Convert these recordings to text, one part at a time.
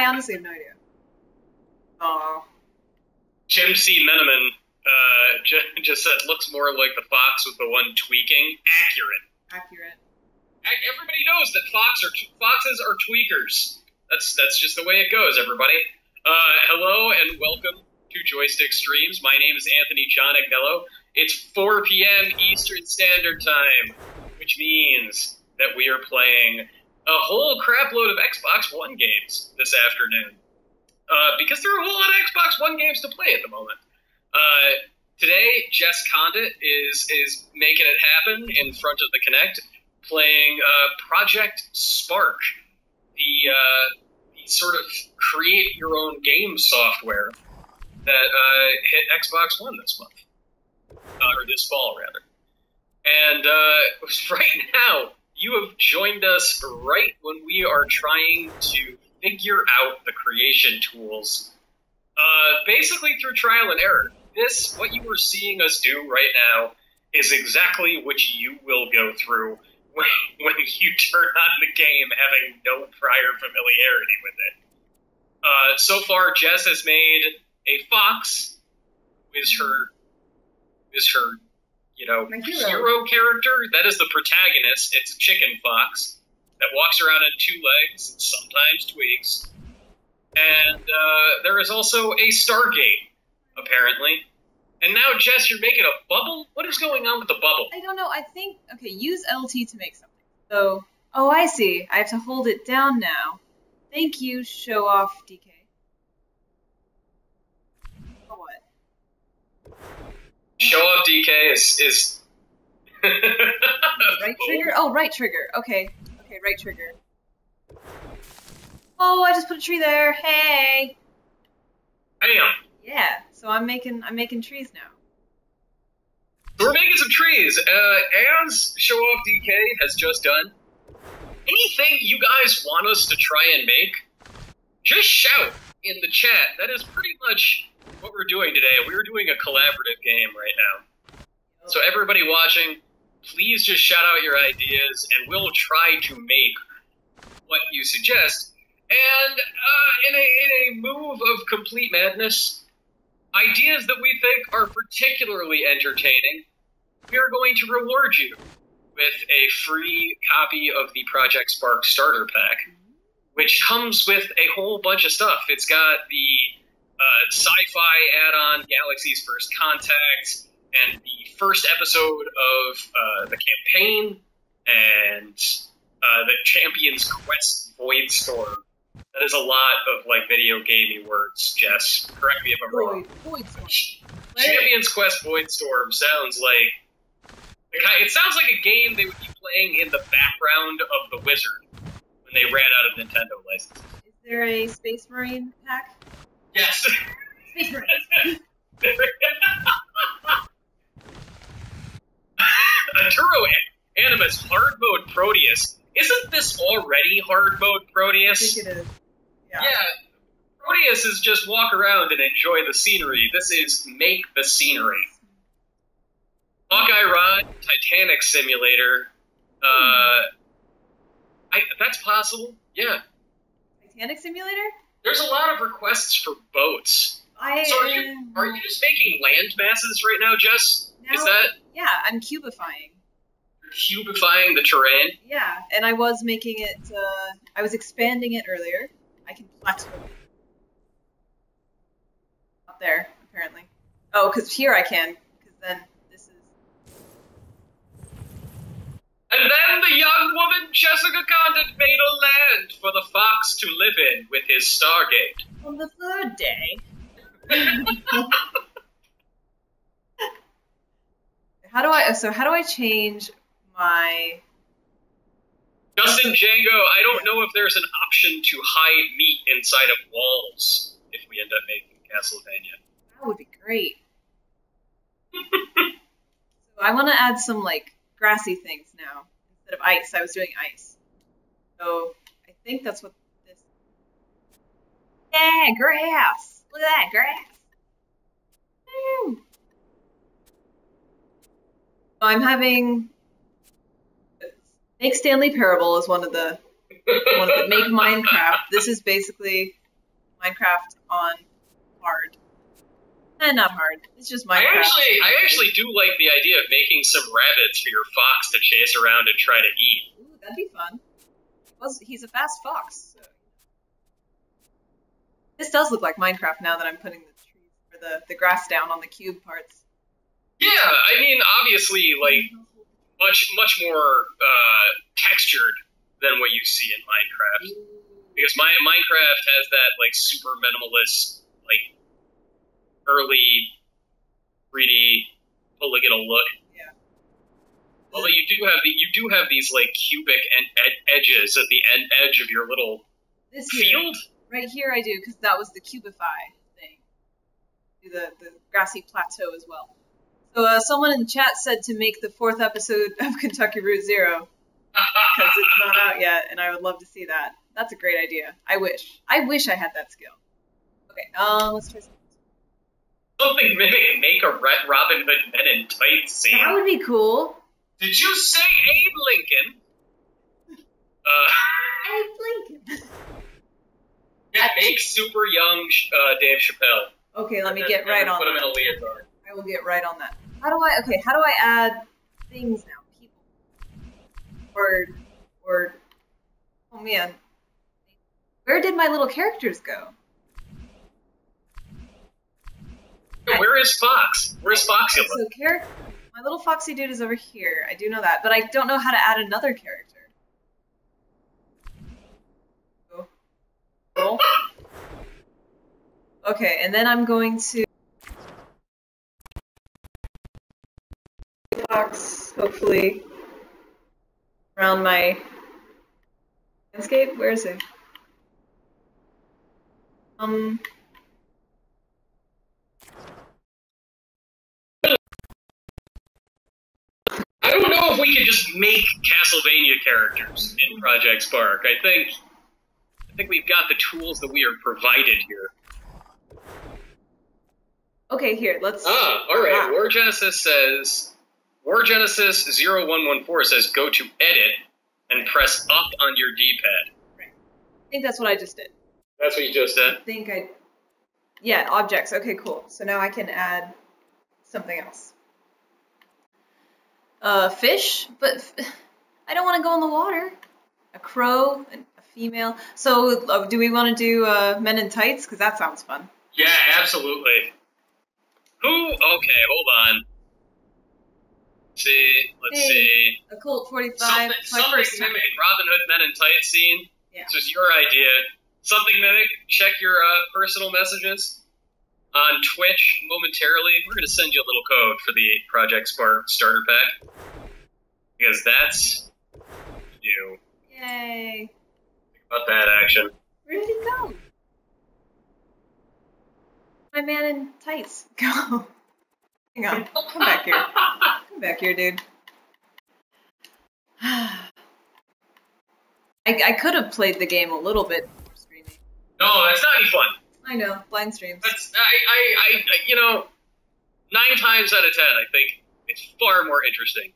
I honestly have no idea. Oh. Jim C. Miniman just said, looks more like the fox with the one tweaking. Accurate. Everybody knows that foxes are tweakers. That's just the way it goes, everybody. Hello and welcome to Joystiq Streams. My name is Anthony John Agnello. It's 4 p.m. Eastern Standard Time, which means that we are playing a whole crapload of Xbox One games this afternoon. Because there are a whole lot of Xbox One games to play at the moment. Today, Jess Condit is making it happen in front of the Kinect, playing Project Spark, the sort of create your own game software that hit Xbox One this month, or this fall rather. And right now, you have joined us right when we are trying to figure out the creation tools, basically through trial and error. What you are seeing us do right now is exactly what you will go through when you turn on the game having no prior familiarity with it. So far, Jess has made a fox, who is her hero character. That is the protagonist. It's a chicken fox that walks around on 2 legs and sometimes tweaks. And there is also a Stargate, apparently. And now, Jess, you're making a bubble? What is going on with the bubble? I don't know. I think, okay, use LT to make something. So, oh, I see. I have to hold it down now. Thank you, show off DK. Oh, what? Show off DK is right trigger? Oh, right trigger. Okay. Okay, right trigger. Oh, I just put a tree there. Hey. Bam. Yeah. So I'm making trees now. So we're making some trees. As Show Off DK has just done, anything you guys want us to try and make, just shout in the chat. That is pretty much what we're doing today. We're doing a collaborative game right now. So everybody watching, please just shout out your ideas, and we'll try to make what you suggest. And in a move of complete madness, ideas that we think are particularly entertaining, we are going to reward you with a free copy of the Project Spark Starter Pack, which comes with a whole bunch of stuff. It's got the sci-fi add-on Galaxy's First Contact, and the first episode of the campaign, and the Champion's Quest Void Storm. That is a lot of, like, video gamey words, Jess. Correct me if I'm wrong. Void Storm. Champion's Quest Void Storm sounds like... It sounds like a game they would be playing in the background of The Wizard when they ran out of Nintendo licenses. Is there a Space Marine pack? Yes. Space Marine. Arturo Animus Hard Mode Proteus. Isn't this already Hard Mode Proteus? I think it is. Yeah. Proteus is just walk around and enjoy the scenery. This is make the scenery. Hawkeye Rod, Titanic Simulator. That's possible. Yeah. Titanic Simulator? There's a lot of requests for boats. So are you just making land masses right now, Jess? Is that? Yeah, I'm cubifying. You're cubifying the terrain? Yeah, and I was making it, I was expanding it earlier. I can plateau it. Up there, apparently. Oh, because here I can, because then this is... And then the young woman Jessica Condit made a land for the fox to live in with his Stargate. On the 3rd day. How do I change my... Justin Django, I don't know if there's an option to hide meat inside of walls if we end up making Castlevania. That would be great. So I want to add some, like, grassy things now. Instead of ice, I was doing ice. So I think that's what this... Yeah, grass! Look at that, grass! Woo! So I'm having... Make Stanley Parable is one of the make Minecraft. This is basically Minecraft on hard. Not hard. It's just Minecraft. I actually do like the idea of making some rabbits for your fox to chase around and try to eat. Ooh, that'd be fun. He's a fast fox. So. This does look like Minecraft now that I'm putting the trees or the grass down on the cube parts. Yeah, I mean, obviously, like, much more textured than what you see in Minecraft. Because Minecraft has that, like, super minimalist, like, early 3D polygonal look. Yeah. Although you do have these, like, cubic edges at the edge of your little field. Right here I do, because that was the Cubify thing. Do the grassy plateau as well. So someone in the chat said to make the 4th episode of Kentucky Route Zero. Because it's not out yet, and I would love to see that. That's a great idea. I wish I had that skill. Okay, let's try something. Something make a Robin Hood Men in Tights scene. That would be cool. Did you say Abe Lincoln? Abe Lincoln. Yeah, make super young Dave Chappelle. Okay, let me get right on that. Put him in a leotard. I will get right on that. How do I add things now? People. Or oh man. Where did my little characters go? Where is Fox? Where's Foxy? So my little foxy dude is over here. I do know that, but I don't know how to add another character. Cool. Okay, and then I'm going to Fox, hopefully, around my landscape. Where is he? I don't know if we could just make Castlevania characters in Project Spark. I think we've got the tools that we are provided here. Okay, here, let's... alright. War Genesis 0114 says go to edit and press up on your D-pad. Right. I think that's what I just did. That's what you just did? Yeah, objects. Okay, cool. So now I can add something else. Fish? But I don't want to go in the water. A crow, a female. So do we want to do Men in Tights? Because that sounds fun. Yeah, absolutely. Okay, hold on. Let's see. A Colt 45. Something mimic Robin Hood Men in Tights scene. Yeah. This was your idea. Something mimic. Check your personal messages on Twitch momentarily. We're going to send you a little code for the Project Spark starter pack. Because that's you. Yay. Think about that action. Where did he go? My man in tights. Go. Hang on. Come back here. Come back here, dude. I could have played the game a little bit before streaming. No, that's not any fun. I know. Blind streams. That's, you know, 9 times out of 10, I think it's far more interesting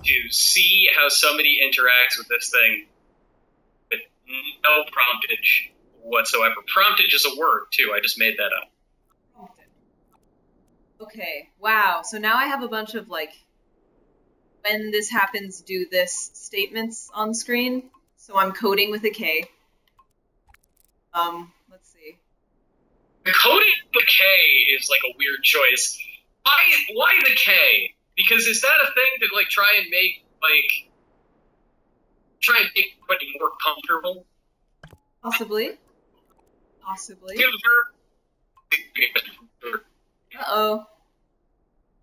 to see how somebody interacts with this thing with no promptage whatsoever. Promptage is a word, too. I just made that up. Okay, wow. So now I have a bunch of, like, when this happens, do this statements on screen. So I'm coding with a K. Let's see. The coding with a K is, like, a weird choice. Why the K? Because is that a thing to, like, try and make everybody more comfortable? Possibly. Possibly. Uh-oh.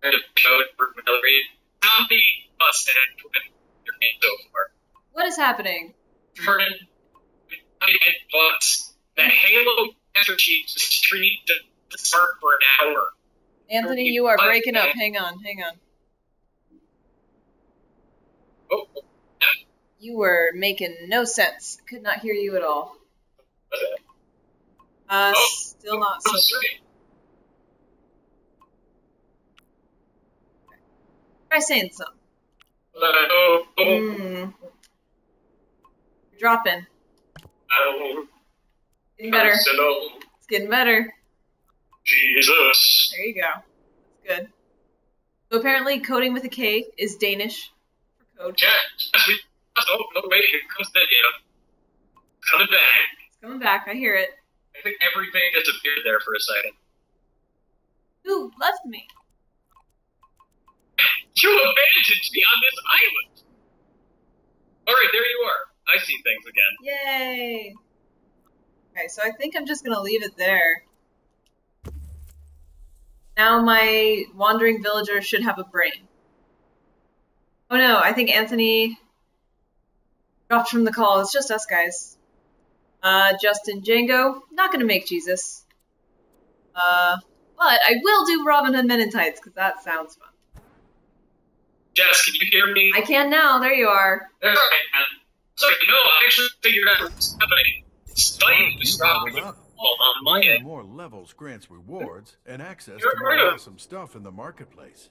Kind of code for Mallory. How many busted with your name so far? What is happening? Vernon, butts. The Halo Master Chief streamed to start for an hour. Anthony, you are breaking up. Hang on, hang on. Oh. You were making no sense. Could not hear you at all. Still not so good. Try saying something. You're dropping. Getting better. Hello. It's getting better. Jesus. There you go. That's good. So apparently coding with a K is Danish for code. Yeah. Oh, no, wait, here comes the coming back. It's coming back, I hear it. I think everything disappeared there for a second. Who left me? You abandoned me on this island! Alright, there you are. I see things again. Yay! Okay, so I think I'm just gonna leave it there. Now my wandering villager should have a brain. Oh no, I think Anthony dropped from the call. It's just us guys. Justin, Django, not gonna make Jesus. But I will do Robin Hood Men in Tights, because that sounds fun. Jess, can you hear me? I can now, there you are. Alright, man. Sorry, no, I actually figured out what's happening. Skype is stopping on my end. More levels grants rewards and access to more awesome stuff in the marketplace.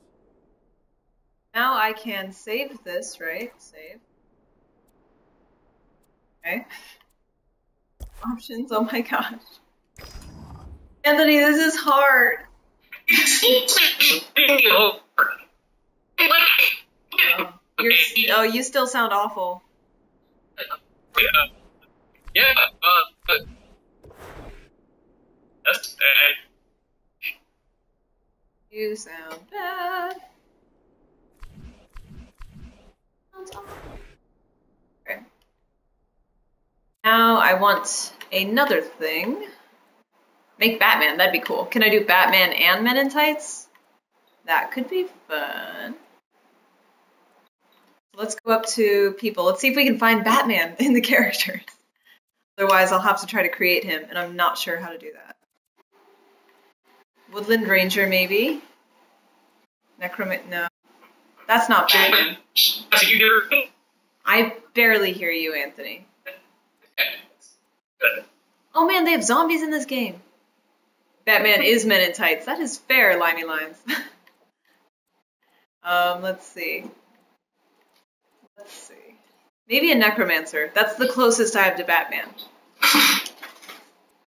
Now I can save this, right? Save. Okay. Options, oh my gosh. Anthony, this is hard. You still sound awful. Yeah, that's bad. You sound bad. Okay. Now I want another thing. Make Batman, that'd be cool. Can I do Batman and Men in Tights? That could be fun. Let's go up to people. Let's see if we can find Batman in the characters. Otherwise, I'll have to try to create him, and I'm not sure how to do that. Woodland Ranger, maybe? Necromant, no. That's not Batman. Can you hear me? I barely hear you, Anthony. Good. Oh man, they have zombies in this game. Batman is Men in Tights. That is fair, Limey Lines. Let's see. Let's see. Maybe a necromancer. That's the closest I have to Batman.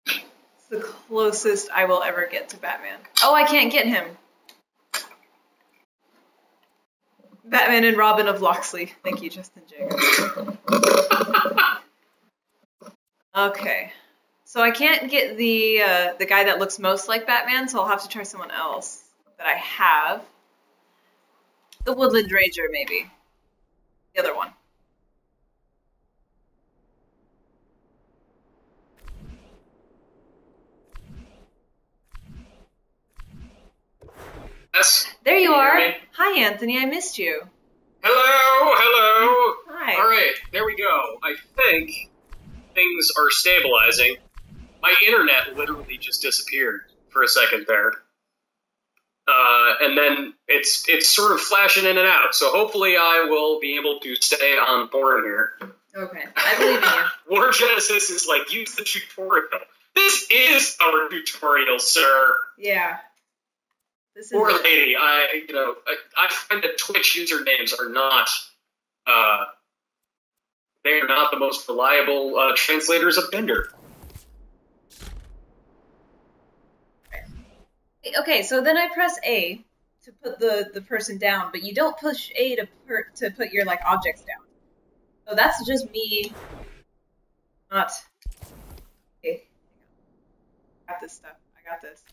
It's the closest I will ever get to Batman. Oh, I can't get him. Batman and Robin of Locksley. Thank you, Justin Jacob. Okay. So I can't get the guy that looks most like Batman, so I'll have to try someone else that I have. The Woodland Ranger, maybe. The other one. Yes. There you are. Hi, Anthony. I missed you. Hello, hello. Hi. All right, there we go. I think things are stabilizing. My internet literally just disappeared for a second there. And then it's sort of flashing in and out. So hopefully I will be able to stay on board here. Okay, I believe in you. War Genesis is like, use the tutorial. This is our tutorial, sir. Yeah. This is Poor lady. I find that Twitch usernames are not, they are not the most reliable translators of Bender. Okay, so then I press A to put the person down, but you don't push A to put your like objects down. So that's just me. Not. Okay. I got this stuff. I got this.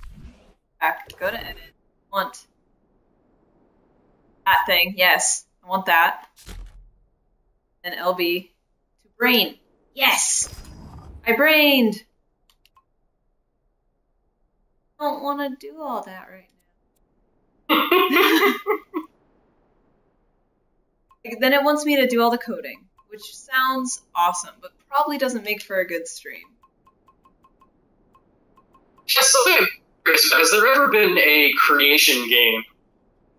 Back. Go to edit. Want that thing? Yes, I want that. And LB to brain. Yes, I brained. I don't want to do all that right now. Then it wants me to do all the coding, which sounds awesome, but probably doesn't make for a good stream. Just so has there ever been a creation game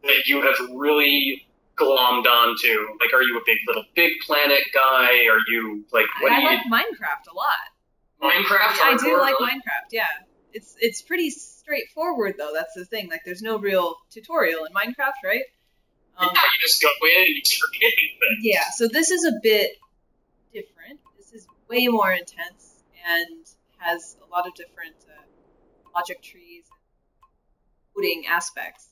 that you have really glommed onto? Like, are you a big LittleBigPlanet guy? Are you like what? I like Minecraft a lot. Minecraft? I do like really? Minecraft. Yeah, it's pretty straightforward though. That's the thing. Like, there's no real tutorial in Minecraft, right? Yeah, you just go in and you start hitting things. Yeah. So this is a bit different. This is way more intense and has a lot of different logic trees and coding aspects.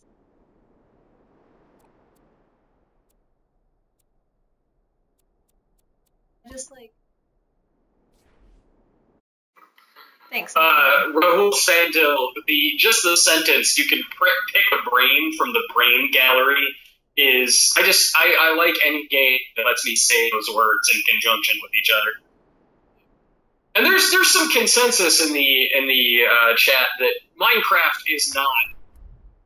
Just like thanks. Rahul Sandil, just the sentence, you can pick a brain from the brain gallery is, I like any game that lets me say those words in conjunction with each other. And there's some consensus in the chat that Minecraft is not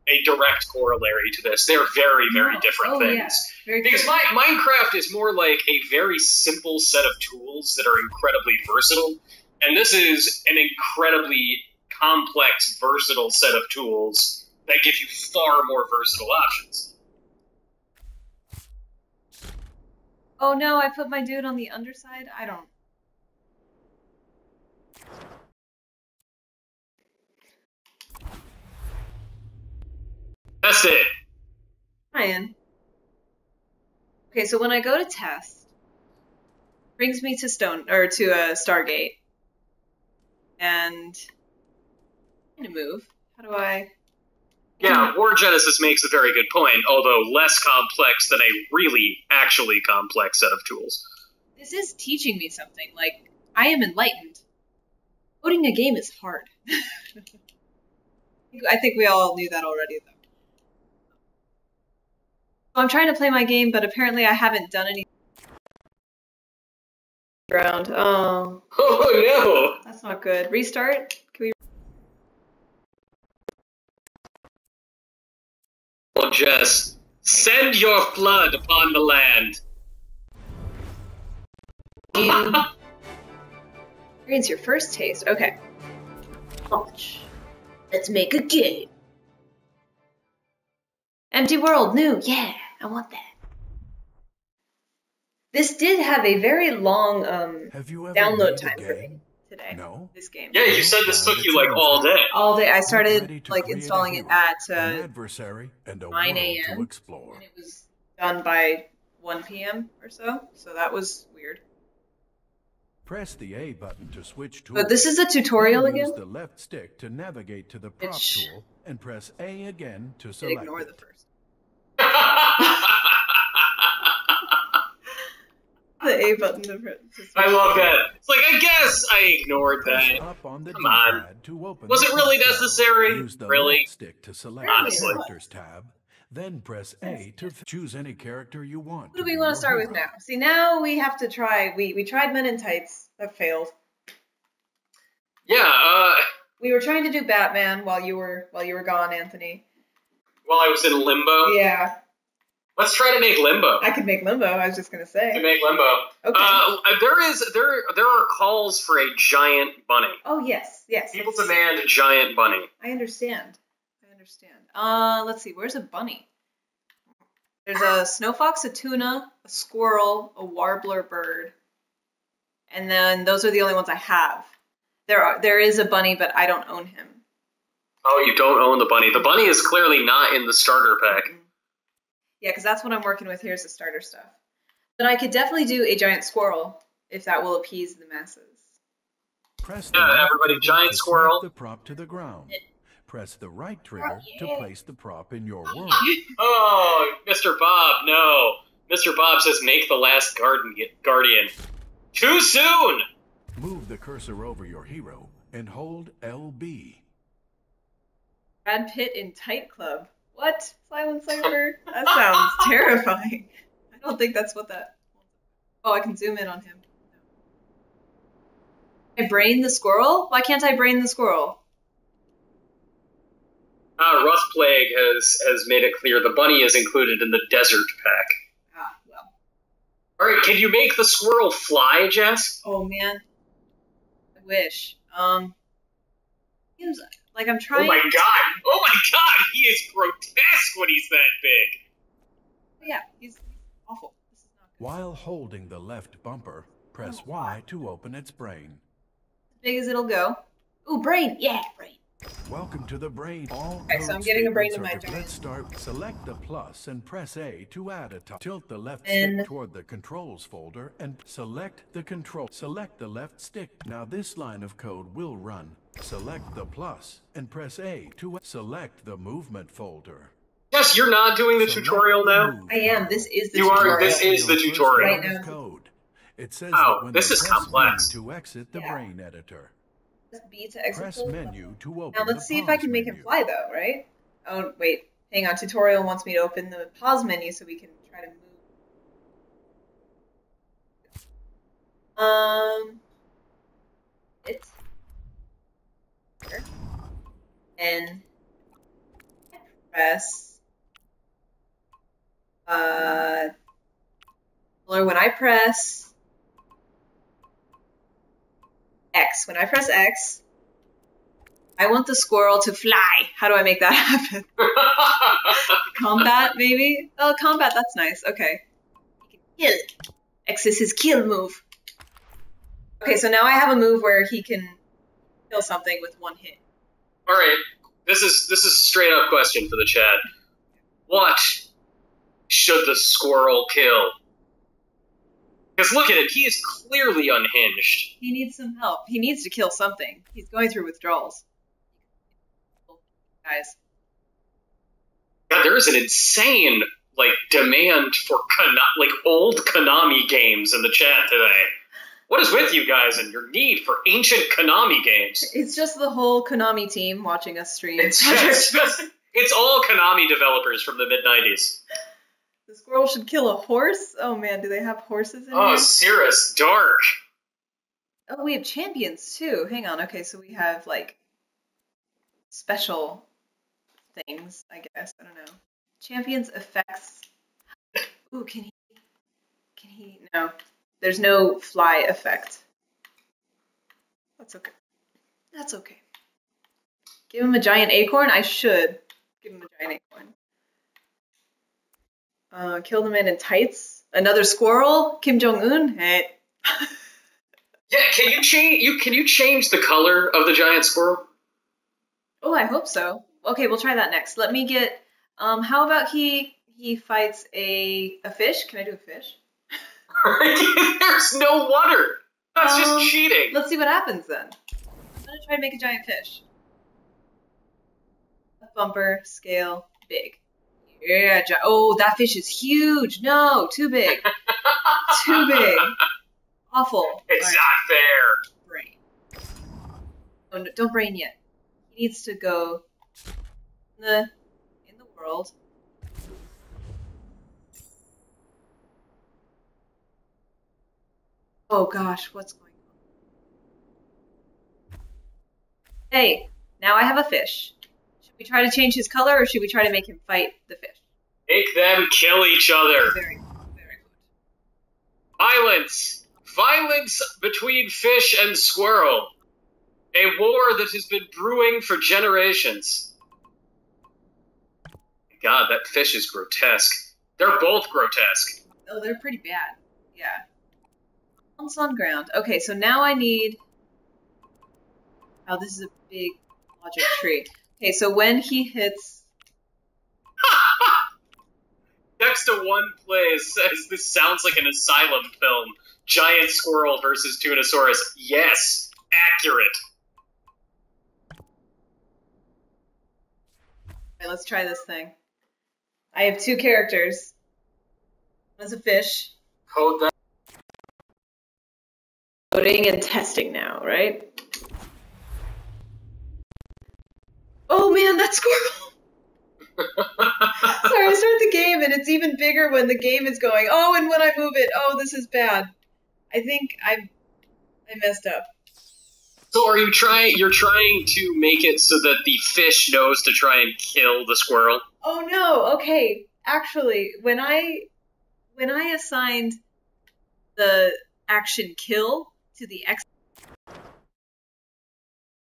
a direct corollary to this. They're very, very different things. Yeah. Very because Minecraft is more like a very simple set of tools that are incredibly versatile. And this is an incredibly complex, versatile set of tools that give you far more versatile options. Oh no, I put my dude on the underside? I don't... That's it. Ryan. Okay, so when I go to test, it brings me to Stargate. And I'm gonna move. How do I? Yeah, War Genesis makes a very good point, although less complex than a really, actually complex set of tools. This is teaching me something. Like, I am enlightened. Coding a game is hard. I think we all knew that already, though. So I'm trying to play my game, but apparently I haven't done any ground. Oh no! That's not good. Restart? Can we? Well, Jess, send your flood upon the land. Experience your first taste. Okay. Launch. Let's make a game. Empty world, new. Yeah, I want that. This did have a very long download time for me today. No? This game. Yeah, you said this took you like all day. All day. I started like installing it at 9 a.m. and it was done by 1 p.m. or so. So that was weird. Press the A button to switch tools. But this is a tutorial again. Use the left stick to navigate to the prop tool and press A again to select. Ignore the first. The A button to I love that. It's like, I guess I ignored that. Come on. Was it really necessary? Use the really? left stick to select Honestly. the characters tab. Then press A to choose any character you want. Who do we want to start with now? See, now we have to try. We tried Men in Tights. That failed. Yeah. We were trying to do Batman while you were gone, Anthony. While I was in limbo. Yeah. Let's try to make Limbo. I could make Limbo. I was just gonna say. To make Limbo. Okay. There are calls for a giant bunny. Oh yes. People demand a giant bunny. I understand. Let's see. Where's a bunny? There's a snow fox, a tuna, a squirrel, a warbler bird, and then those are the only ones I have. There is a bunny, but I don't own him. Oh, you don't own the bunny. The bunny is clearly not in the starter pack. Mm-hmm. Yeah, because that's what I'm working with. Here's the starter stuff. But I could definitely do a giant squirrel if that will appease the masses. Press everybody, giant squirrel. The prop to the ground. Press the right trigger to place the prop in your world. Oh, Mr. Bob, no. Mr. Bob says make the last guardian. Too soon! Move the cursor over your hero and hold LB. Brad Pitt in Tight Club. What? Silent Cypher? That sounds terrifying. I don't think that's what that... Oh, I can zoom in on him. I brain the squirrel? Why can't I brain the squirrel? Rust Plague has made it clear the bunny is included in the desert pack. Ah, well. Alright, can you make the squirrel fly, Jess? Oh, man. I wish. Seems like I'm trying... Oh my god! He is grotesque when he's that big! Yeah, he's awful. This is not good. While holding the left bumper, press Y to open its brain. As big as it'll go. Ooh, brain! Yeah, brain. Welcome to the brain. Okay, so I'm getting a brain to my giant. Let's start. Select the plus and press A to add a top. Tilt the left And stick toward the controls folder and select the control. Select the left stick. Now this line of code will run. Select the plus and press A to select the movement folder. Yes, you're not doing the tutorial now? I am. This is the You tutorial. are. This is the tutorial. Right now. Code. It says Oh, that when this they is press complex. B to exit the brain editor. B to exit. Press menu to open. Now let's see if I can make him fly though, right? Oh wait, hang on. Tutorial wants me to open the pause menu so we can try to move. It's here. And press or when I press X. When I press X, I want the squirrel to fly. How do I make that happen? Combat, maybe? Oh, combat, that's nice. Okay. He can kill. X is his kill move. Okay, so now I have a move where he can kill something with one hit. Alright, this is a straight up question for the chat. What should the squirrel kill? Because look at it, he is clearly unhinged. He needs some help. He needs to kill something. He's going through withdrawals. Guys. God, there is an insane, demand for old Konami games in the chat today. What is with you guys and your need for ancient Konami games? It's just the whole Konami team watching us stream. It's all Konami developers from the mid-90s. The squirrel should kill a horse? Oh man, do they have horses in here? Oh, Cirrus, dark. Oh, we have champions too. Hang on. Okay, so we have special things, I guess. I don't know. Champions effects. Ooh, can he? No. There's no fly effect. That's okay. That's okay. Give him a giant acorn? I should give him a giant acorn. Kill the man in tights. Another squirrel? Kim Jong-un? Hey. Yeah, can you change the color of the giant squirrel? Oh, I hope so. Okay, we'll try that next. Let me get how about he fights a fish? Can I do a fish? There's no water. That's just cheating. Let's see what happens then. I'm gonna try to make a giant fish. A bumper, scale, big. Yeah, oh, that fish is huge. No, too big. Too big. Awful. It's not fair. Brain. Oh, no, don't brain yet. He needs to go in the world. Oh gosh, what's going on? Hey, now I have a fish. Should we try to change his color or should we try to make him fight the fish? Make them kill each other. Very good. Very good. Violence. Violence between fish and squirrel. A war that has been brewing for generations. God, that fish is grotesque. They're both grotesque. Oh, they're pretty bad. Yeah. On ground. Okay, so now I need... Oh, this is a big logic tree. Okay, so when he hits... Next to one place says this sounds like an asylum film. Giant squirrel versus Tunosaurus. Yes, accurate. Okay, let's try this thing. I have two characters. One's a fish. Code that. Coding and testing now, right? Oh man, that squirrel! Sorry, I start the game and it's even bigger when the game is going. Oh, and when I move it, oh, this is bad. I think I messed up. So are you you're trying to make it so that the fish knows to try and kill the squirrel? Oh no, okay. Actually, when I assigned the action kill to the X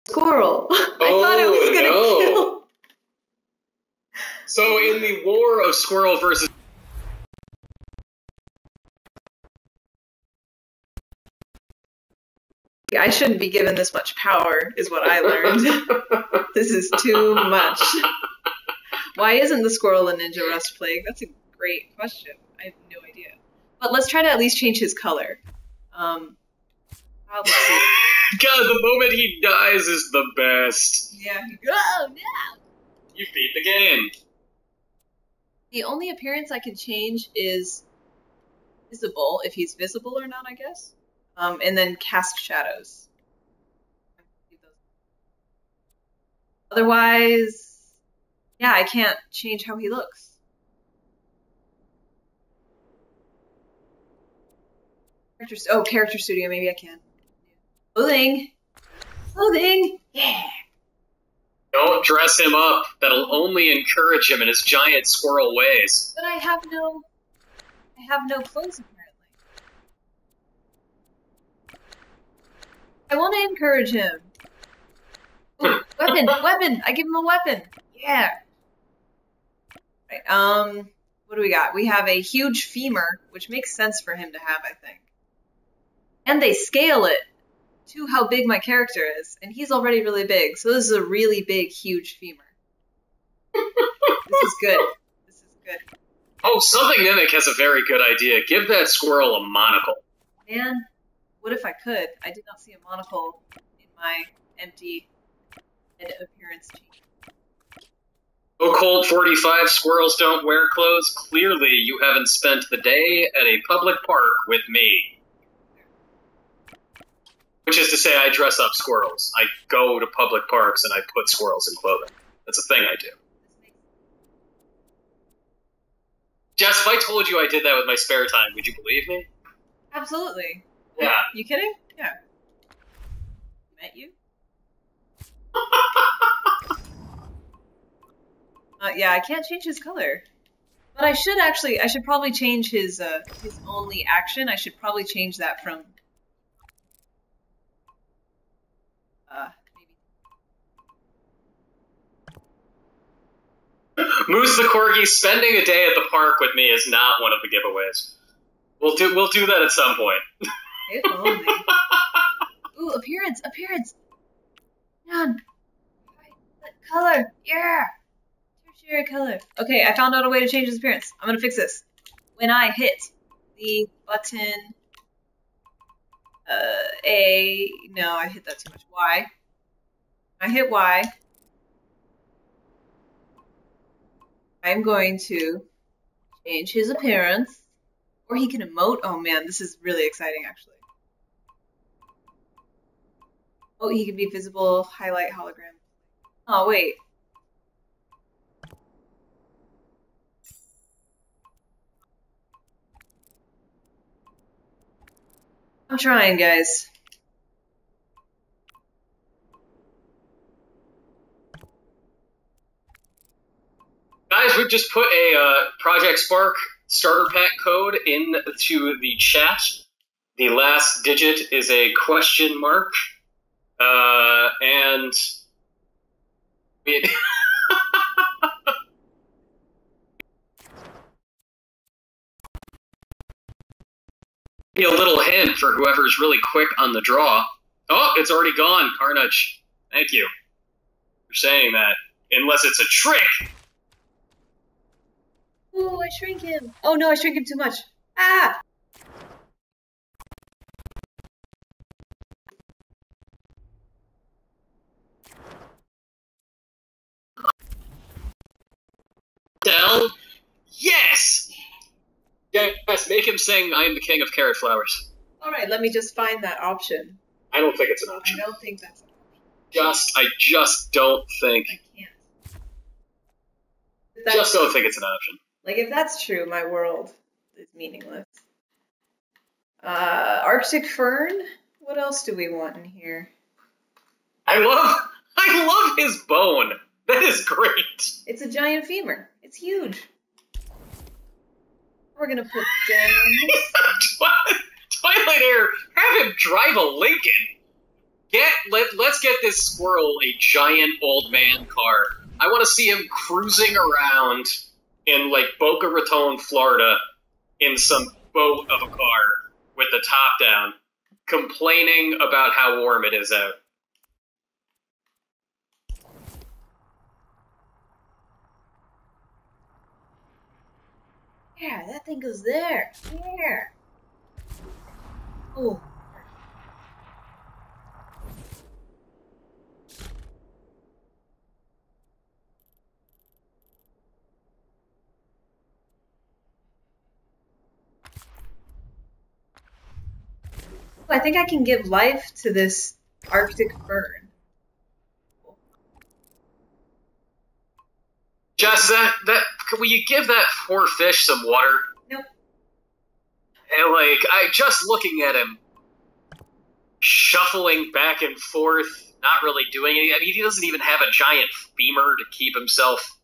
squirrel, I thought it was gonna kill. So in the war of squirrel versus I shouldn't be given this much power, is what I learned. This is too much. Why isn't the squirrel a ninja rust plague? That's a great question. I have no idea. But let's try to at least change his color. Let's see. God, the moment he dies is the best. Yeah. Oh, no! You beat the game. The only appearance I can change is visible, if he's visible or not, I guess. And then cast shadows. Otherwise, yeah, I can't change how he looks. Character studio, maybe I can. Clothing! Clothing! Yeah! Don't dress him up. That'll only encourage him in his giant squirrel ways. But I have no clothes, apparently. I want to encourage him. Ooh, weapon! I give him a weapon! Yeah! Right, what do we got? We have a huge femur, which makes sense for him to have, I think. And they scale it to how big my character is, and he's already really big, so this is a really big, huge femur. This is good. This is good. Oh, Something Mimic has a very good idea. Give that squirrel a monocle. Man, what if I could? I did not see a monocle in my empty head appearance change. Oh, Cold 45, squirrels don't wear clothes. Clearly, you haven't spent the day at a public park with me. Which is to say, I dress up squirrels. I go to public parks and I put squirrels in clothing. That's a thing I do. Jess, if I told you I did that with my spare time, would you believe me? Absolutely. Yeah. You kidding? Yeah. Met you? Yeah, I can't change his color. But I should probably change his only action. I should probably change that from maybe. Moose the Corgi spending a day at the park with me is not one of the giveaways. We'll do that at some point. If only. Ooh, appearance! Man. Color! Yeah! Tertiary color. Okay, I found out a way to change his appearance. I'm gonna fix this. When I hit the button A, no, I hit that too much. Y. I hit Y. I'm going to change his appearance. Or he can emote. Oh man, this is really exciting actually. Oh, he can be visible, highlight, hologram. Oh, wait. I'm trying, guys. Guys, we've just put a Project Spark starter pack code into the chat. The last digit is a question mark. And it be a little hint for whoever's really quick on the draw. Oh, it's already gone, Carnage. Thank you for saying that. Unless it's a trick. Ooh, I shrink him. Oh no, I shrink him too much. Ah! Del? Yes! Yes, make him sing I am the king of carrot flowers. Alright, let me just find that option. I don't think it's an option. I don't think that's an option. I just don't think. I can't. Just don't think it's an option. Like, if that's true, my world is meaningless. Arctic Fern? What else do we want in here? I love his bone. That is great. It's a giant femur. It's huge. We're gonna put down Twilight Air, have him drive a Lincoln. Let's get this squirrel a giant old man car. I want to see him cruising around in, like, Boca Raton, Florida, in some boat of a car with the top down. complaining about how warm it is out. Yeah, that thing goes there. There. Oh. I think I can give life to this Arctic fern. Jess, will you give that poor fish some water? Nope. And just looking at him, shuffling back and forth, not really doing anything. I mean, he doesn't even have a giant femur to keep himself.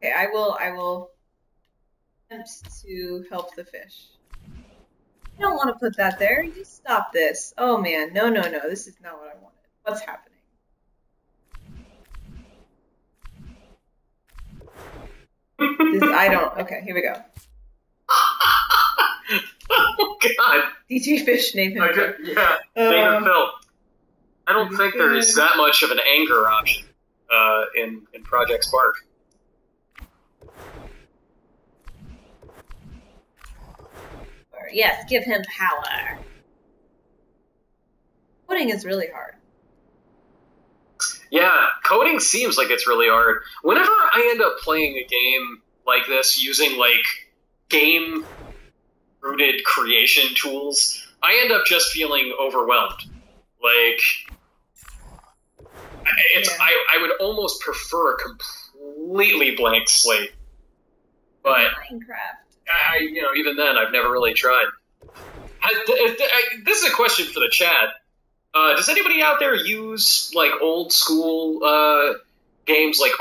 Okay, I will attempt to help the fish. I don't want to put that there. You stop this. Oh man, no, this is not what I wanted. What's happening? I don't. Okay, here we go. Oh God. DJ Fish, name him. Yeah, name him Phil. I don't think there is that much of an anger option in Project Spark. Yes, give him power. Coding is really hard. Yeah, coding seems like it's really hard. Whenever I end up playing a game like this using game-rooted creation tools, I end up just feeling overwhelmed. I would almost prefer a completely blank slate. But Minecraft. Even then, I've never really tried. This is a question for the chat. Does anybody out there use old school games like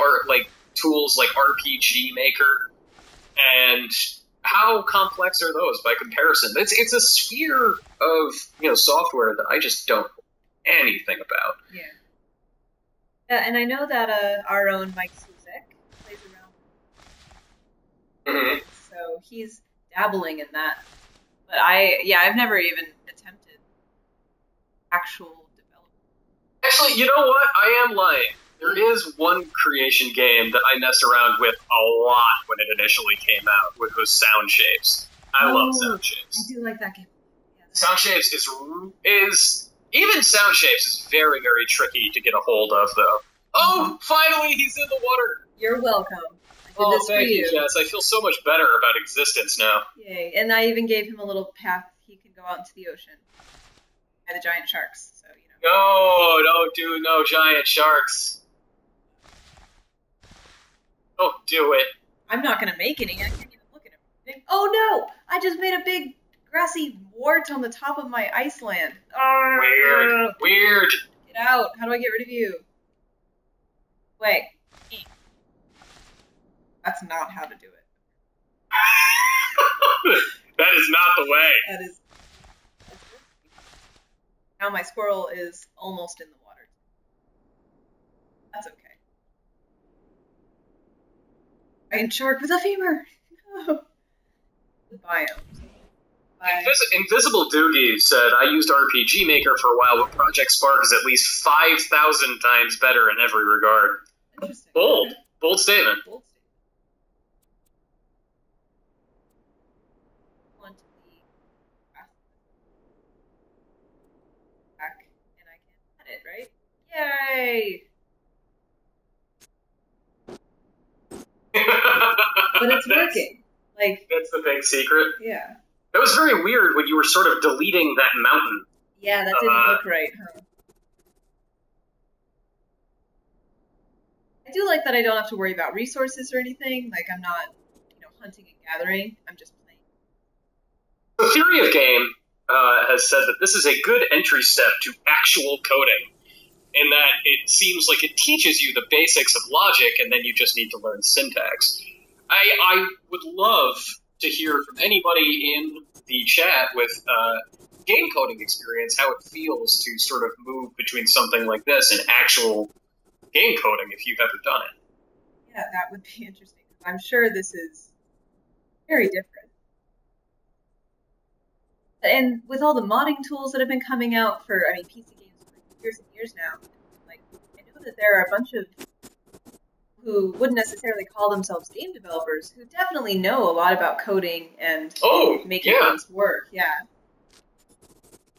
tools like RPG Maker? And how complex are those by comparison? It's a sphere of software that I just don't know anything about. Yeah. Yeah, and I know that our own Mike Suzek plays around. Mm-hmm. So he's dabbling in that. But I've never even attempted actual development. Actually, you know what? I am lying. There is one creation game that I messed around with a lot when it initially came out, which was Sound Shapes. I love Sound Shapes. I do like that game. Yeah, Sound Shapes is even Sound Shapes is very, very tricky to get a hold of, though. Oh, finally, he's in the water. You're welcome. Oh, thank you, Jess. I feel so much better about existence now. Yay. And I even gave him a little path he can go out into the ocean by the giant sharks. So, No, don't do no giant sharks. Don't do it. I'm not going to make any. I can't even look at him. Oh, no! I just made a big grassy wart on the top of my ice land. Weird. Get out. How do I get rid of you? Wait. That's not how to do it. That is not the way. That is. Now my squirrel is almost in the water. That's okay. Giant shark with a femur. No. The biome. Invisible Doogie said, I used RPG Maker for a while, but Project Spark is at least 5,000 times better in every regard. Interesting. Bold. Bold statement. Bold statement. And I can edit, right? Yay! But it's working. That's the big secret. Yeah. That was very weird when you were sort of deleting that mountain. Yeah, that didn't look right, huh? I do like that I don't have to worry about resources or anything. I'm not, hunting and gathering. I'm just playing. The Theory of Game has said that this is a good entry step to actual coding, in that it seems like it teaches you the basics of logic, and then you just need to learn syntax. I would love to hear from anybody in the chat with game coding experience how it feels to sort of move between something like this and actual game coding if you've ever done it. Yeah, that would be interesting. I'm sure this is very different. And with all the modding tools that have been coming out for, I mean, PC games for years and years now, like, I know that there are a bunch of who wouldn't necessarily call themselves game developers who definitely know a lot about coding and making things work. Yeah.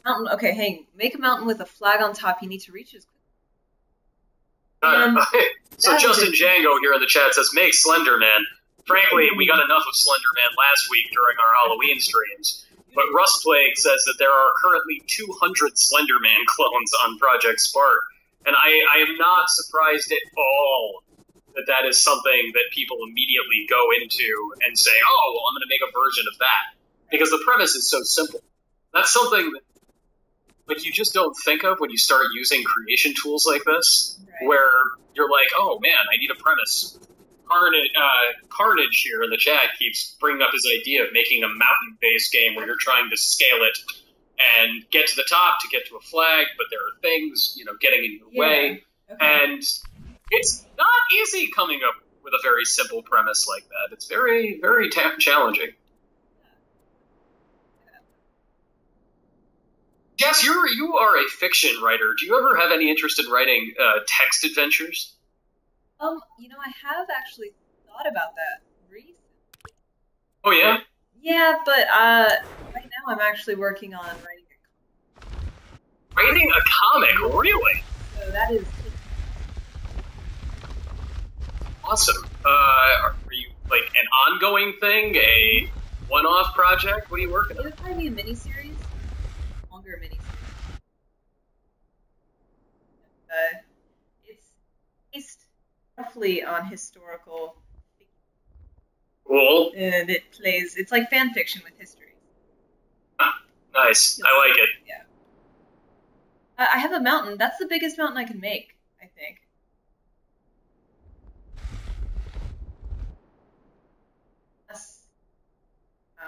Mountain. Okay, hey, make a mountain with a flag on top. You need to reach as quickly. So Justin Django here in the chat says, make Slender Man. Frankly, we got enough of Slender Man last week during our Halloween streams. But Rustplague says that there are currently 200 Slender Man clones on Project Spark. And I am not surprised at all that is something that people immediately go into and say, oh, well, I'm going to make a version of that. Because the premise is so simple. That's something that like you just don't think of when you start using creation tools like this, where you're like, oh man, I need a premise. Carnage here in the chat keeps bringing up his idea of making a mountain-based game where you're trying to scale it and get to the top to get to a flag, but there are things, getting in your way. Okay. And it's not easy coming up with a very simple premise like that. It's very, very challenging. Jess, you are a fiction writer. Do you ever have any interest in writing text adventures? I have actually thought about that recently. Oh, yeah? Yeah, but right now I'm actually working on writing a comic. Writing a comic? Really? So that is awesome. Are you, like, an ongoing thing? A one-off project? What are you working on? It would probably be a miniseries. Longer miniseries. It's based roughly on historical fiction. Cool. And it's like fan fiction with history. Nice. I like it. Yeah. I have a mountain. That's the biggest mountain I can make, I think.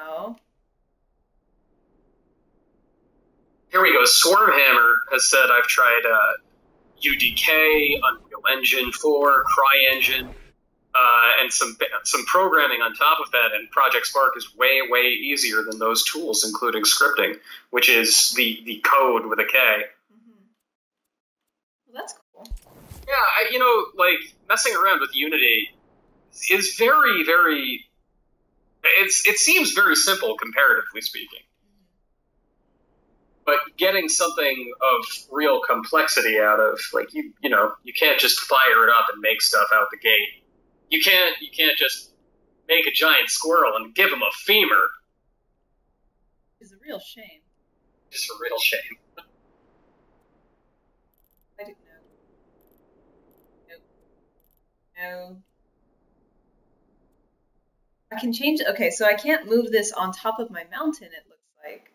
Oh. Here we go. Swarmhammer has said I've tried UDK, Unreal Engine 4, CryEngine, and some programming on top of that. And Project Spark is way, way easier than those tools, including scripting, which is the code with a K. Mm-hmm. Well, that's cool. Yeah, like messing around with Unity is very, very. It seems very simple comparatively speaking. But getting something of real complexity out of, like, you can't just fire it up and make stuff out the gate. You can't just make a giant squirrel and give him a femur. It's a real shame. It's a real shame. I didn't know. Nope. No. I can change. Okay, so I can't move this on top of my mountain, it looks like.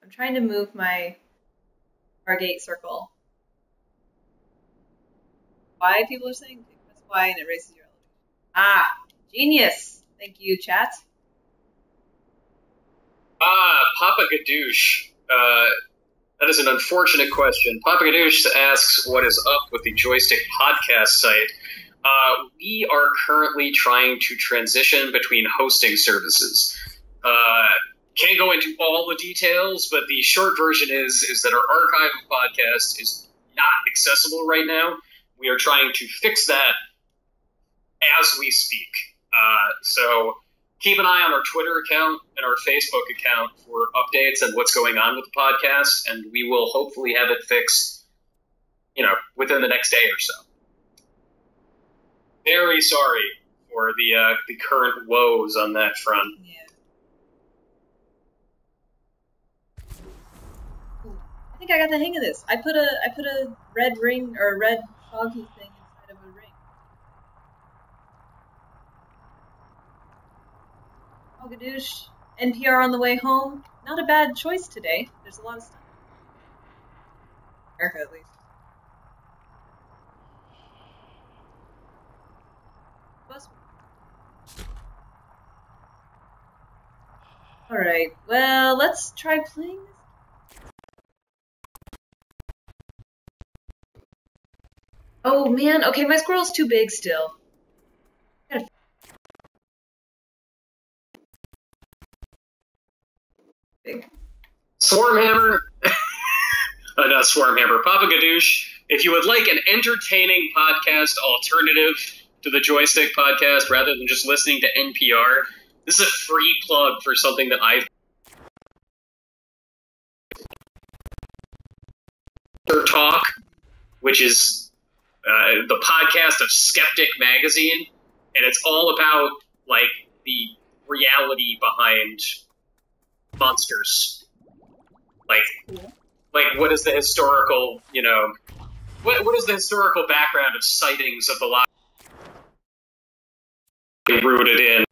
I'm trying to move my Stargate circle. Y, people are saying? Press Y and it raises your elevation. Ah, genius! Thank you, chat. Papa Gadoosh. That is an unfortunate question. Papa Gadoosh asks, what is up with the Joystiq podcast site? We are currently trying to transition between hosting services. Can't go into all the details, but the short version is that our archive of podcasts is not accessible right now. We are trying to fix that as we speak. So keep an eye on our Twitter account and our Facebook account for updates and what's going on with the podcast, and we will hopefully have it fixed, within the next day or so. Very sorry for the current woes on that front. Yeah. I think I got the hang of this. I put a red ring or a red foggy thing inside of a ring. Oh, Gadoosh. NPR on the way home. Not a bad choice today. There's a lot of stuff. America, at least. Alright, well, let's try playing this. Oh man, okay, my squirrel's too big still. Big. Swarmhammer. Not Swarmhammer. Papa Gadoosh. If you would like an entertaining podcast alternative to the Joystiq podcast rather than just listening to NPR, this is a free plug for something that I've Talk, which is the podcast of Skeptic Magazine, and it's all about like the reality behind monsters. Like what is the historical, what is the historical background of sightings of the lot rooted in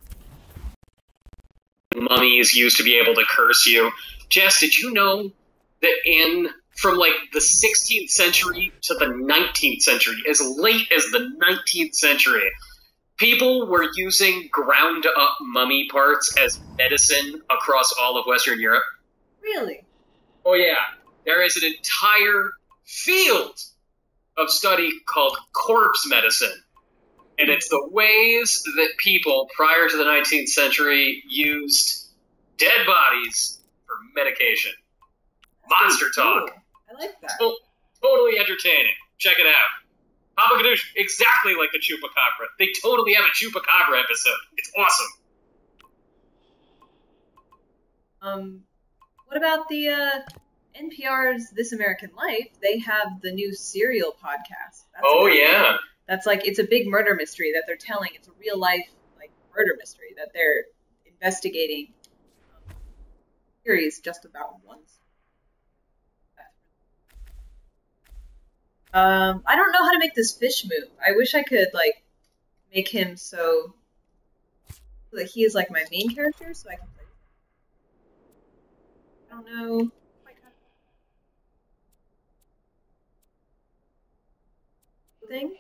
mummies used to be able to curse you. Jess, did you know that from like the 16th century to the 19th century, as late as the 19th century, people were using ground up mummy parts as medicine across all of Western Europe? Really? Oh yeah. There is an entire field of study called corpse medicine. And it's the ways that people prior to the 19th century used dead bodies for medication. Monster talk. Cool. I like that. Totally entertaining. Check it out. Papa Gadoosh, exactly like the Chupacabra. They totally have a Chupacabra episode. It's awesome. What about the NPR's This American Life? They have the new Serial podcast. Yeah. That's like, it's a big murder mystery that they're telling. It's a real life murder mystery that they're investigating. Series just about once. I don't know how to make this fish move. I wish I could make him so that he is like my main character, so I can play. I don't know. Thing.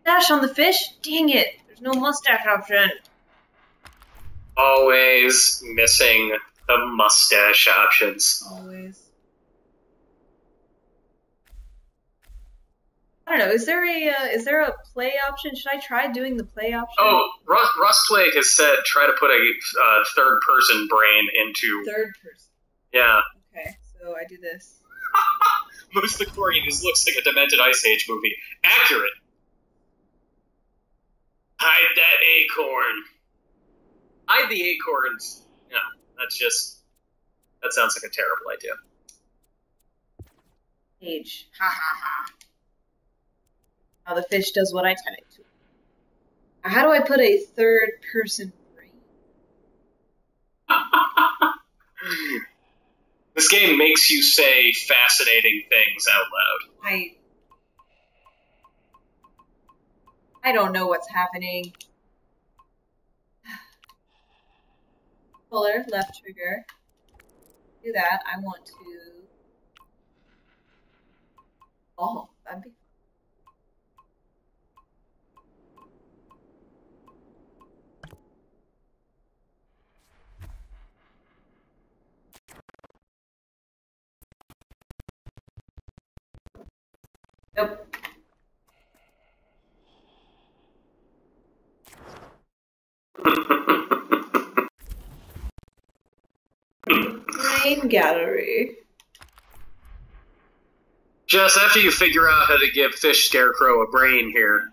Mustache on the fish? Dang it! There's no mustache option. Always missing the mustache options. Always. I don't know. Is there a play option? Should I try doing the play option? Oh, Russ Plague has said try to put a third person brain into. Third person. Yeah. Okay, so I do this. Most of the Corey just looks like a demented Ice Age movie. Accurate. Hide that acorn. Hide the acorns. Yeah, that sounds like a terrible idea. Age. Ha ha ha. Now the fish does what I tell it to. How do I put a third person brain? This game makes you say fascinating things out loud. I don't know what's happening. Puller, left trigger. Do that. I want to. Oh, that'd be. Nope. Brain gallery. Jess, after you figure out how to give Fish Scarecrow a brain here,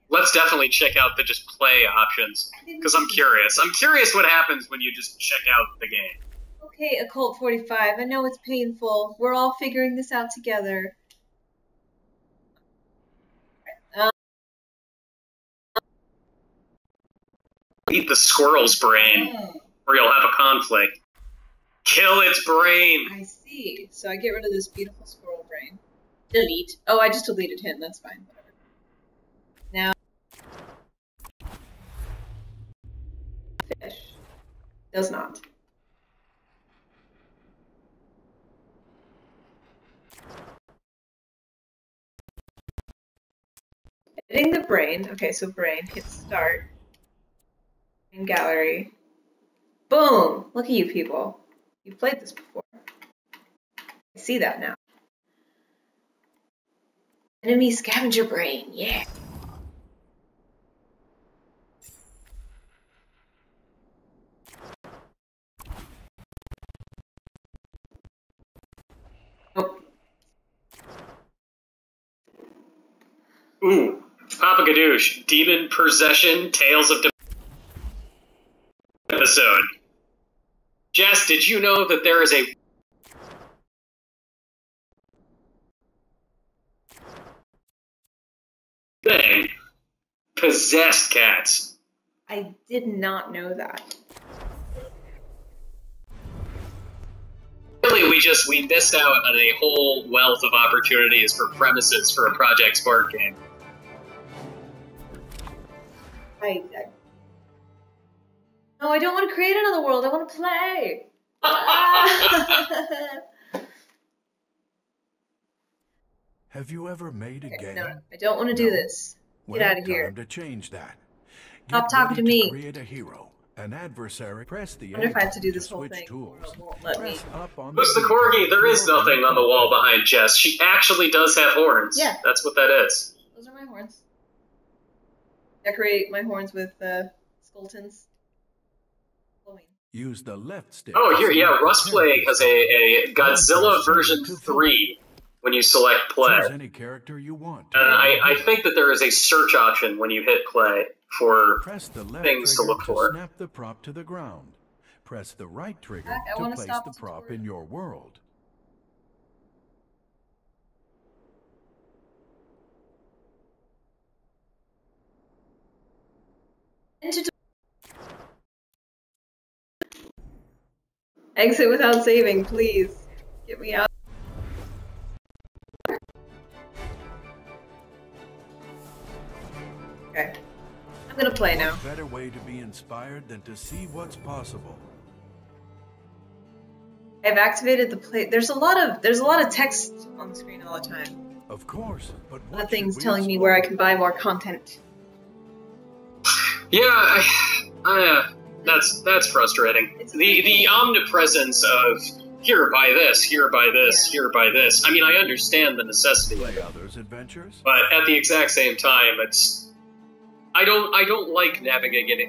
let's definitely check out the just play options. Because I'm curious. I'm curious what happens when you just check out the game. Okay, Occult 45, I know it's painful. We're all figuring this out together. Eat the squirrel's brain, or you'll have a conflict. Kill its brain! I see. So I get rid of this beautiful squirrel brain. Delete. Oh, I just deleted him. That's fine. Whatever. Now, fish. Does not. Editing the brain. Okay, so brain. Hit start. In gallery. Boom! Look at you people. You've played this before. I see that now. Enemy scavenger brain, yeah. Nope. Ooh, Papa Gadoosh, Demon Possession, Tales of episode. Jess, did you know that there is a thing? Possessed cats. I did not know that. Really, we missed out on a whole wealth of opportunities for premises for a Project Spark game. No, I don't want to create another world. I want to play. Have you ever made a game? No, I don't want to do this. Get out of here. Time to change that. Stop talking to me. Create a hero, an adversary. Press the. I wonder if I have to do this whole switch thing. Tools. It won't let me. Who's the corgi? There is nothing on the wall behind Jess. She actually does have horns. Yeah. That's what that is. Those are my horns. Decorate my horns with skeletons. Use the left stick. Oh, here, yeah, Rust Plague has a Godzilla version 3 when you select play. Choose any character you want. I think that there is a search option when you hit play for Press the left things to trigger look for. Snap the prop to the ground. Press the right trigger I to wanna place stop the the prop tutorial. in your world. Exit without saving, please. Get me out. Okay. I'm gonna play now. What better way to be inspired than to see what's possible? I've activated the play. There's a lot of text on the screen all the time. Of course, but A lot what of things should we telling me explore? where I can buy more content. Yeah, that's frustrating. The omnipresence of here, buy this, here, buy this, here, buy this. I mean, I understand the necessity of Play it, others' adventures? but at the exact same time, I don't like navigating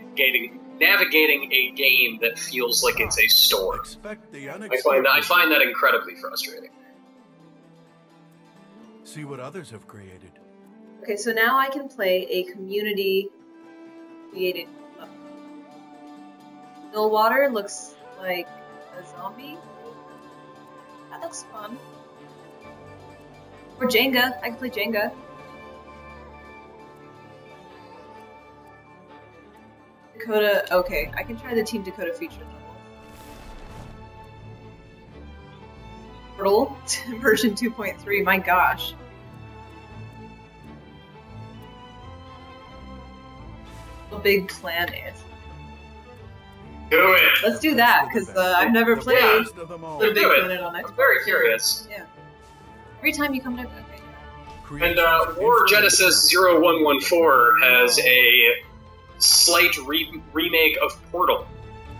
a game that feels like it's a store. Expect the I unexpected. find that incredibly frustrating. See what others have created. Okay, so now I can play a community created club. Stillwater looks like a zombie. That looks fun. Or Jenga. I can play Jenga. Dakota. Okay, I can try the Team Dakota feature level. Portal version 2.3. My gosh. LittleBigPlanet. Do it! Let's do that, because I've never played Best of them all. Do it. LittleBigPlanet on Xbox. I'm very curious. Yeah. Every time you come to... Okay. And War Genesis 0114 has a slight remake of Portal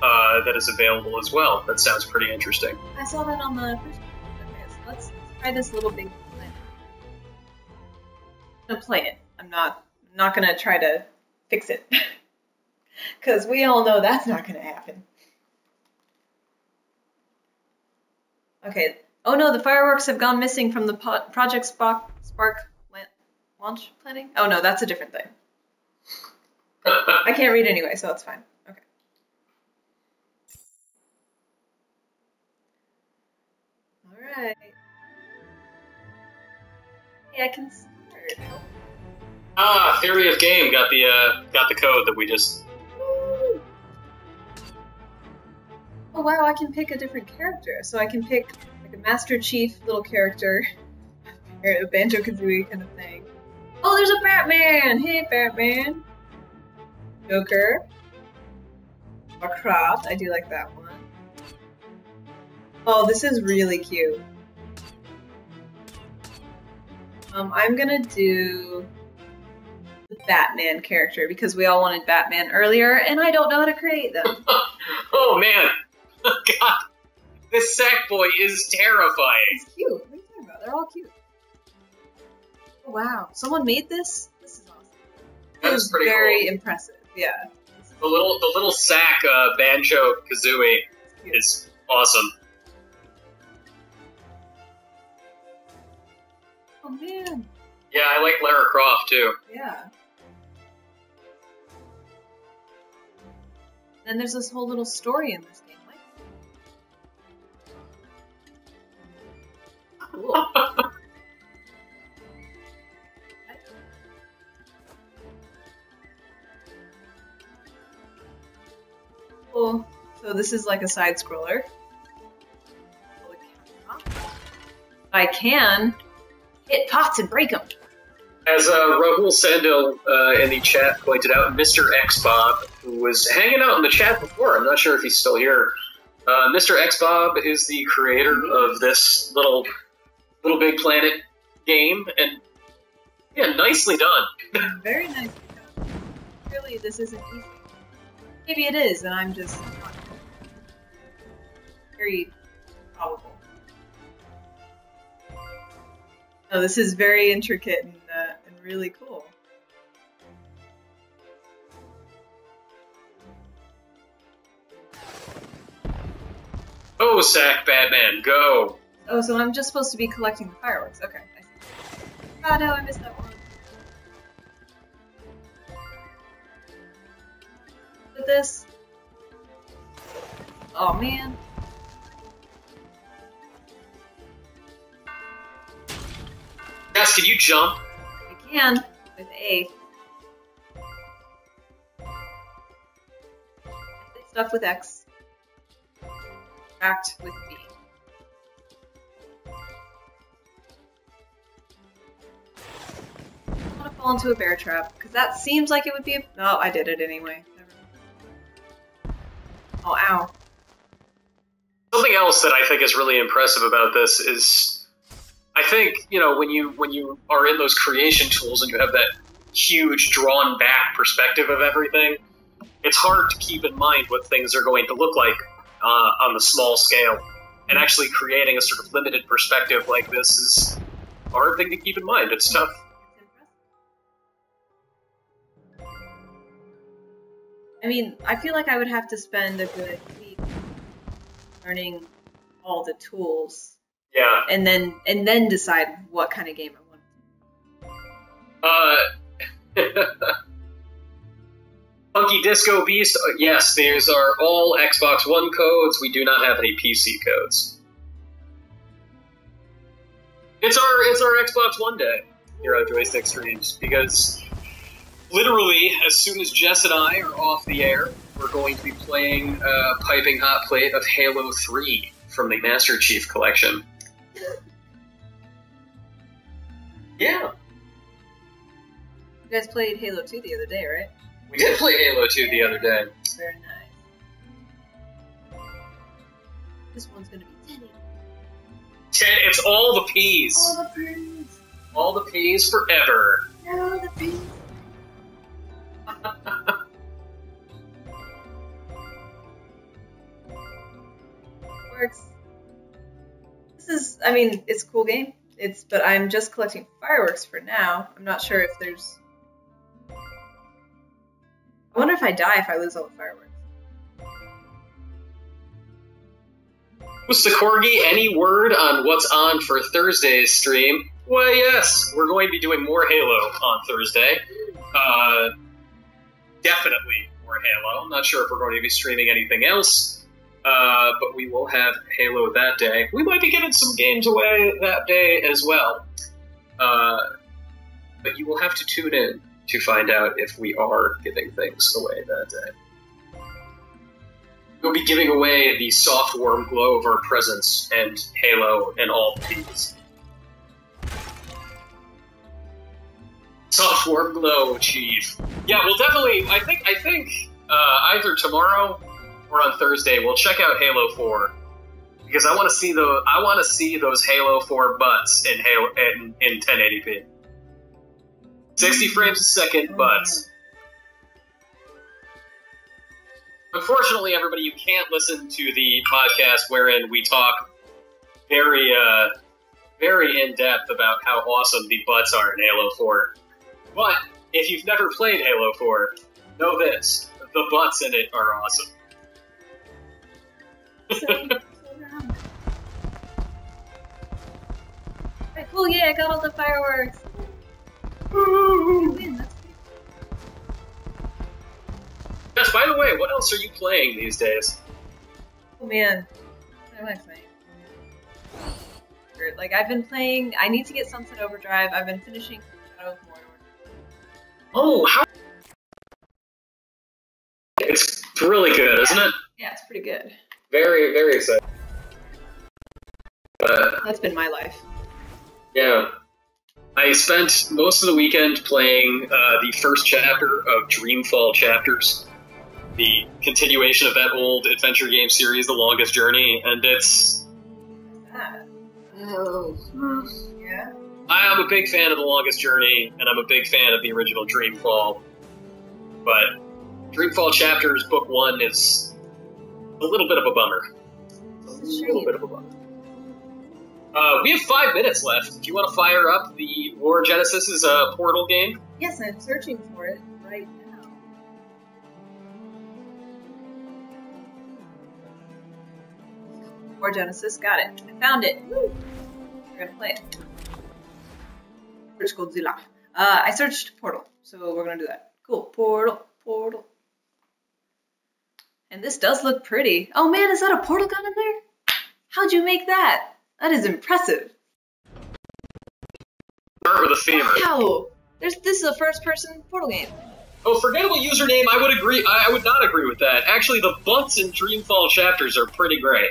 that is available as well. That sounds pretty interesting. I saw that on the first one. Okay, so let's try this LittleBigPlanet. I'm gonna play it. I'm not gonna try to fix it. Because we all know that's not gonna happen. Okay. Oh no, the fireworks have gone missing from the Project Spark launch planning. Oh no, that's a different thing. I can't read anyway, so that's fine. Okay. Alright. Yeah, I can start. Ah, Theory of Game got the code that we just. Oh wow, I can pick a different character. So I can pick like a Master Chief little character, or a Banjo-Kazooie kind of thing. Oh, there's a Batman! Hey, Batman! Joker. Or Croft, I do like that one. Oh, this is really cute. I'm gonna do the Batman character because we all wanted Batman earlier, and I don't know how to create them. Oh man! God, this sack boy is terrifying. It's cute. What are you talking about? They're all cute. Oh, wow. Someone made this? This is awesome. That This is pretty very cool. impressive. Yeah. The little sack banjo kazooie is awesome. Oh, man. Yeah, I like Lara Croft too. Yeah. And there's this whole little story in this game. Like, cool. Cool. So this is like a side scroller. I can hit pots and break them. As Rahul Sandil in the chat pointed out, Mr. X Bob, who was hanging out in the chat before, I'm not sure if he's still here. Mr. X Bob is the creator of this LittleBigPlanet game, and yeah, nicely done. Very nicely done. Really, this isn't easy. Maybe it is, and I'm just not very probable. No, this is very intricate and really cool. Go, Sack Batman, go! Oh, so I'm just supposed to be collecting the fireworks. Okay, I see. Oh no, I missed that one. With this. Oh man. Jess, can you jump? I can with A. Stuff with X. Act with B. I don't want to fall into a bear trap because that seems like it would be. No, I did it anyway. Never mind. Oh, ow. Something else that I think is really impressive about this is, I think, you know, when you are in those creation tools and you have that huge drawn back perspective of everything, it's hard to keep in mind what things are going to look like on the small scale. And actually creating a sort of limited perspective like this is a hard thing to keep in mind. It's tough. I mean, I feel like I would have to spend a good week learning all the tools. Yeah. And then decide what kind of game I want. Funky Disco Beast, yes, these are all Xbox One codes. We do not have any PC codes. It's our Xbox One day here on Joystiq Streams, because literally, as soon as Jess and I are off the air, we're going to be playing a piping hot plate of Halo 3 from the Master Chief Collection. Yeah. You guys played Halo 2 the other day, right? We did play Halo 2 the other day. Very nice. This one's gonna be 10. It's all the P's. All the P's. All the P's forever. All the P's. Works. This is, I mean, it's a cool game. But I'm just collecting fireworks for now. I'm not sure if there's. I wonder if I die if I lose all the fireworks. Mr. Corgi, any word on what's on for Thursday's stream? Well, yes, we're going to be doing more Halo on Thursday. Definitely more Halo. I'm not sure if we're going to be streaming anything else, but we will have Halo that day. We might be giving some games away that day as well. But you will have to tune in to find out if we are giving things away that day. We'll be giving away the soft warm glow of our presence and Halo and all these. Soft warm glow, Chief. Yeah, we'll definitely. I think either tomorrow or on Thursday we'll check out Halo 4 because I want to see those Halo 4 butts in 1080p. 60 frames a second, butts. Unfortunately, everybody, you can't listen to the podcast wherein we talk very very in-depth about how awesome the butts are in Halo 4. But if you've never played Halo 4, know this. The butts in it are awesome. Alright, cool, yeah, I got all the fireworks. Woo! Win, that's good. Jess, by the way, what else are you playing these days? Oh man, what am I playing? Like, I've been playing, I need to get Sunset Overdrive, I've been finishing Shadow of Mordor. Oh, how... It's really good, isn't it? Yeah, it's pretty good. Very, very exciting. That's been my life. Yeah. I spent most of the weekend playing the first chapter of Dreamfall Chapters, the continuation of that old adventure game series, The Longest Journey, and it's... Yeah? I am a big fan of The Longest Journey, and I'm a big fan of the original Dreamfall, but Dreamfall Chapters Book 1 is a little bit of a bummer. A little bit of a bummer. We have 5 minutes left. Do you want to fire up the War Genesis's Portal game? Yes, I'm searching for it right now. War Genesis, got it. I found it. Woo! We're gonna play it. Search Godzilla. I searched Portal, so we're gonna do that. Cool. Portal. And this does look pretty. Oh man, is that a portal gun in there? How'd you make that? That is impressive. Start with a femur. Wow! This is a first-person Portal game. Oh, forgettable username, I would agree. I would not agree with that. Actually, the butts in Dreamfall Chapters are pretty great.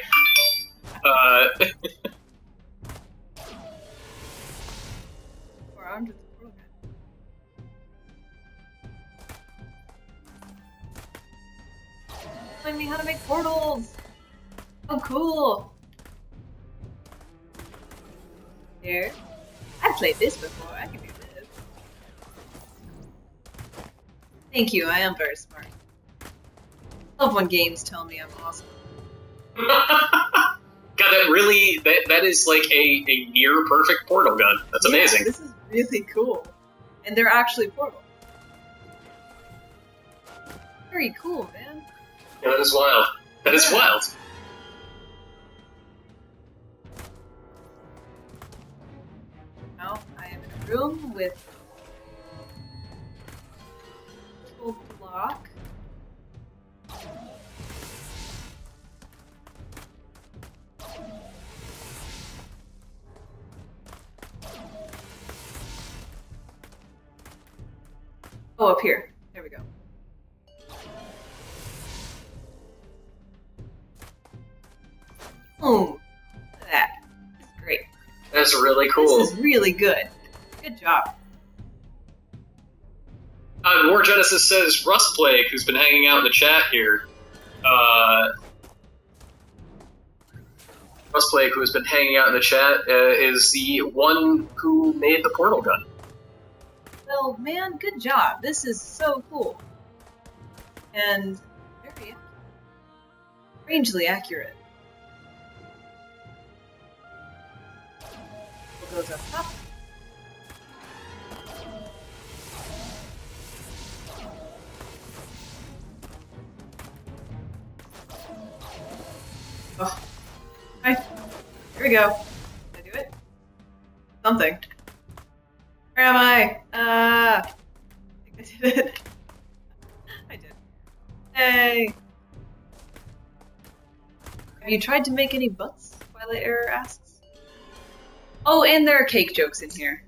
We're armed with the portal gun. Telling me how to make portals! Oh, cool! Here. I've played this before, I can do this. Thank you, I am very smart. I love when games tell me I'm awesome. God, that is like a near perfect portal gun. That's amazing. Yeah, this is really cool. And they're actually portals. Very cool, man. Yeah, that is wild. That is wild. Now I am in a room with a full block. Oh, up here. There we go. Oh, look at that. That's great. That's really cool. This is really good. Good job. War Genesis says Rust Plague, who's been hanging out in the chat here. Rust Plague, who has been hanging out in the chat, is the one who made the portal gun. Well, man, good job. This is so cool. And very strangely accurate. What goes up top? Oh. Hi. Here we go. Did I do it? Something. Where am I? I think I did it. I did. Hey! Have you tried to make any butts? Twilight Error asks. Oh, and there are cake jokes in here.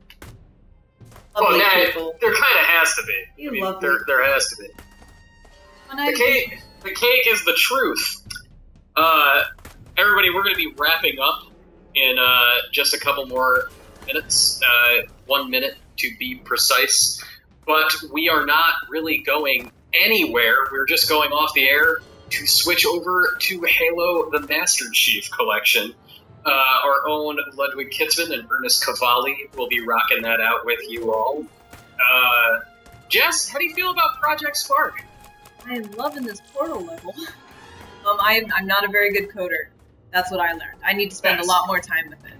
Lovely people. There kind of has to be. You lovely. There has to be. The cake is the truth. Everybody, we're going to be wrapping up in just a couple more minutes. 1 minute to be precise. But we are not really going anywhere. We're just going off the air to switch over to Halo the Master Chief Collection. Our own Ludwig Kitzman and Ernest Cavalli will be rocking that out with you all. Jess, how do you feel about Project Spark? I am loving this portal level. I'm not a very good coder. That's what I learned. I need to spend a lot more time with it.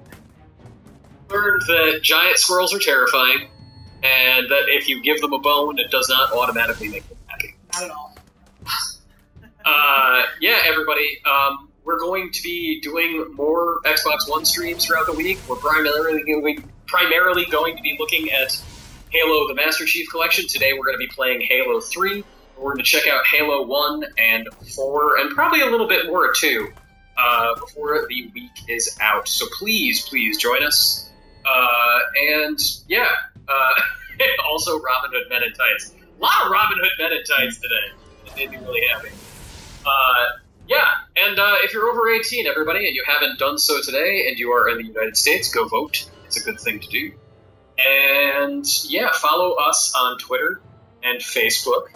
Learned that giant squirrels are terrifying, and that if you give them a bone, it does not automatically make them happy. Not at all. Yeah, everybody, we're going to be doing more Xbox One streams throughout the week. We're primarily going to be looking at Halo the Master Chief Collection. Today we're going to be playing Halo 3. We're going to check out Halo 1 and 4, and probably a little bit more, too, before the week is out. So please, please join us. And, yeah, also Robin Hood Men in Tights. A lot of Robin Hood Men in Tights today. It made me really happy. Yeah, and if you're over 18, everybody, and you haven't done so today, and you are in the United States, go vote. It's a good thing to do. And, yeah, follow us on Twitter and Facebook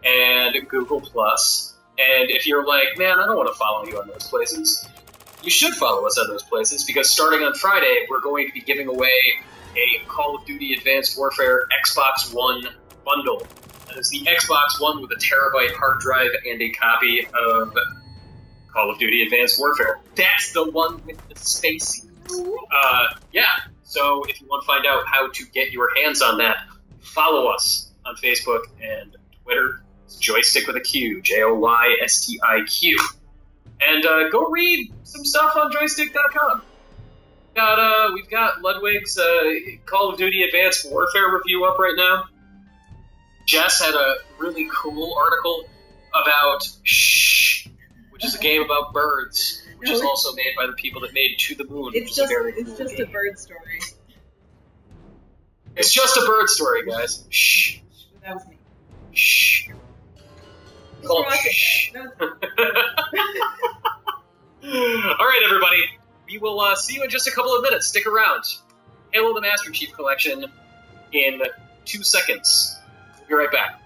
and Google+. And if you're like, man, I don't want to follow you on those places, you should follow us on those places, because starting on Friday, we're going to be giving away a Call of Duty Advanced Warfare Xbox One bundle. That is the Xbox One with a terabyte hard drive and a copy of Call of Duty Advanced Warfare. That's the one with the space. Yeah, so if you want to find out how to get your hands on that, follow us on Facebook and Twitter. It's Joystiq with a Q, Joystiq. And go read some stuff on joystiq.com. We've got Ludwig's Call of Duty Advanced Warfare review up right now. Jess had a really cool article about Shh, which is a game about birds, which is also made by the people that made To the Moon. It's just a bird story. It's just a bird story, guys. Shh. That was me. Shh. Oh, shh. No, All right, everybody. We will see you in just a couple of minutes. Stick around. Halo the Master Chief Collection in 2 seconds. We'll be right back.